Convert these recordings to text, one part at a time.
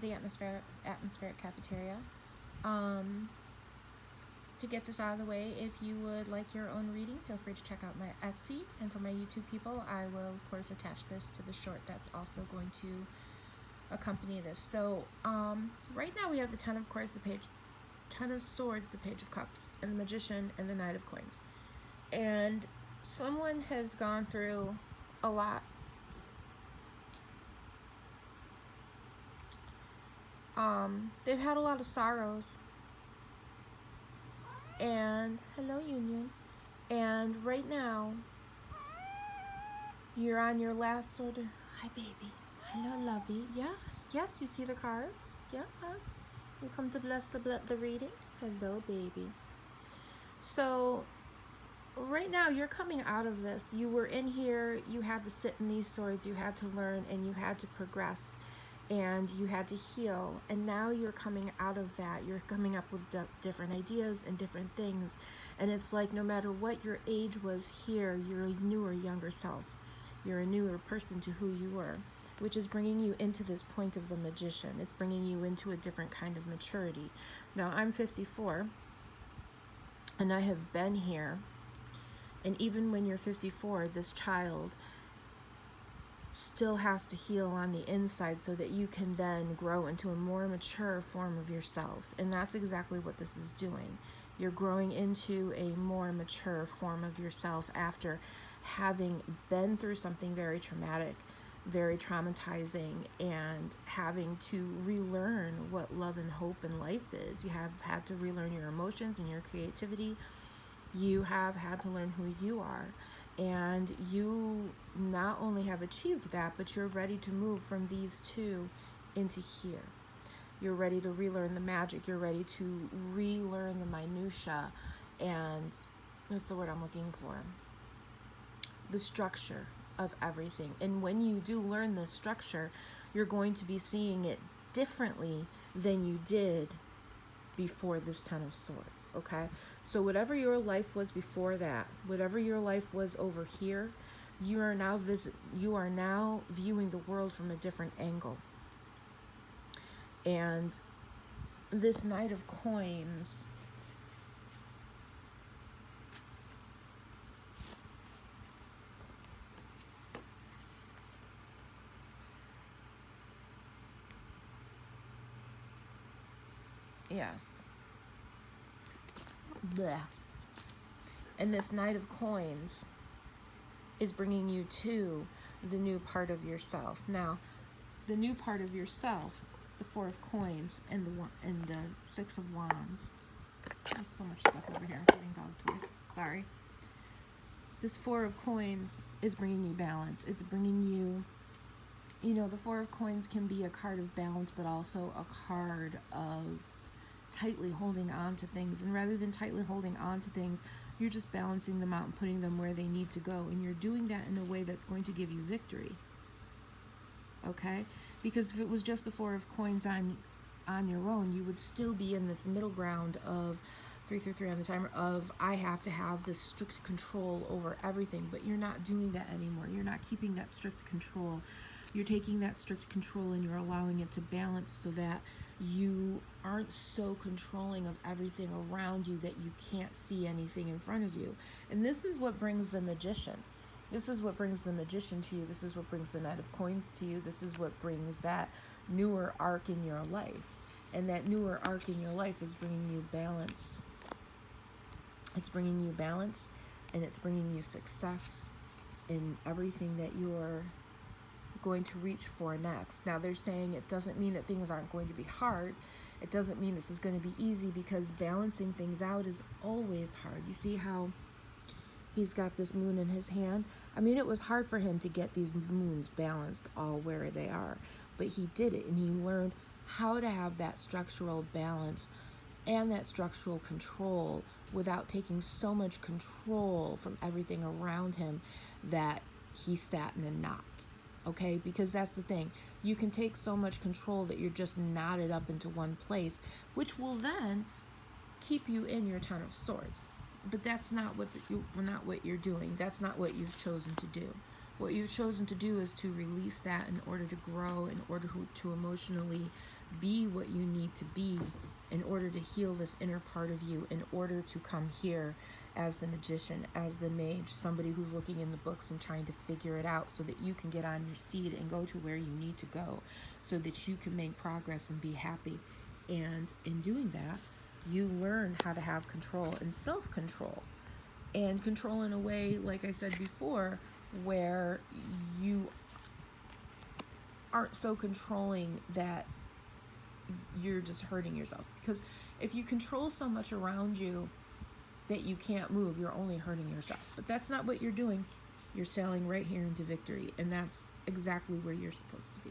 the atmospheric cafeteria. To get this out of the way, if you would like your own reading, feel free to check out my Etsy. And for my YouTube people, I will, of course, attach this to the short that's also going to accompany this. So right now we have the Ten of Swords, the Page of Cups, and the Magician, and the Knight of Coins. And someone has gone through a lot. They've had a lot of sorrows. And hello, Union. And right now, you're on your last sort of, hi baby, hello lovey, yes, you see the cards, yes, you come to bless the reading, hello baby. So right now you're coming out of this. You were in here, you had to sit in these swords, you had to learn, and you had to progress, and you had to heal, and now you're coming out of that. You're coming up with different ideas and different things, and it's like no matter what your age was here, you're a newer, younger self. You're a newer person to who you were, which is bringing you into this point of the Magician. It's bringing you into a different kind of maturity. Now, I'm 54, and I have been here, and even when you're 54, this child still has to heal on the inside so that you can then grow into a more mature form of yourself. And that's exactly what this is doing. You're growing into a more mature form of yourself after having been through something very traumatic, very traumatizing, and having to relearn what love and hope and life is. You have had to relearn your emotions and your creativity. You have had to learn who you are. And you not only have achieved that, but you're ready to move from these two into here. You're ready to relearn the magic. You're ready to relearn the minutia. And what's the word I'm looking for? The structure of everything. And when you do learn this structure, you're going to be seeing it differently than you did before this Ten of Swords, okay? So whatever your life was before that, whatever your life was over here, you are now viewing the world from a different angle. And this Knight of Coins yes. Blech. And this Knight of Coins is bringing you to the new part of yourself. Now, the new part of yourself, the Four of Coins and the Six of Wands. There's so much stuff over here. I'm getting dog toys. Sorry. This Four of Coins is bringing you balance. It's bringing you, the Four of Coins can be a card of balance, but also a card of tightly holding on to things. And rather than tightly holding on to things, you're just balancing them out and putting them where they need to go. And you're doing that in a way that's going to give you victory. Okay? Because if it was just the Four of Coins on your own, you would still be in this middle ground of 333 on the timer of I have to have this strict control over everything. But you're not doing that anymore. You're not keeping that strict control. You're taking that strict control and you're allowing it to balance so that you aren't so controlling of everything around you that you can't see anything in front of you. And this is what brings the Magician. This is what brings the Magician to you. This is what brings the Knight of Coins to you. This is what brings that newer arc in your life. And that newer arc in your life is bringing you balance. It's bringing you balance, and it's bringing you success in everything that you're going to reach for next. Now, they're saying it doesn't mean that things aren't going to be hard. It doesn't mean this is going to be easy, because balancing things out is always hard. You see how he's got this moon in his hand? I mean, it was hard for him to get these moons balanced all where they are, but he did it, and he learned how to have that structural balance and that structural control without taking so much control from everything around him that he sat in a knot. Okay, because that's the thing. You can take so much control that you're just knotted up into one place, which will then keep you in your Ten of Swords. But that's not what you're doing. That's not what you've chosen to do. What you've chosen to do is to release that in order to grow, in order to emotionally be what you need to be, in order to heal this inner part of you, in order to come here as the magician, as the mage, somebody who's looking in the books and trying to figure it out so that you can get on your steed and go to where you need to go so that you can make progress and be happy. And in doing that, you learn how to have control and self-control. And control in a way, like I said before, where you aren't so controlling that you're just hurting yourself. Because if you control so much around you that you can't move, you're only hurting yourself. But that's not what you're doing. You're sailing right here into victory, and that's exactly where you're supposed to be.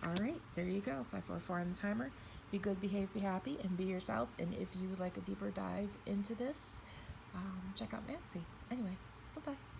All right, there you go. 544 on the timer. Be good, behave, be happy, and be yourself. And if you would like a deeper dive into this, check out Nancy. Anyway, bye-bye.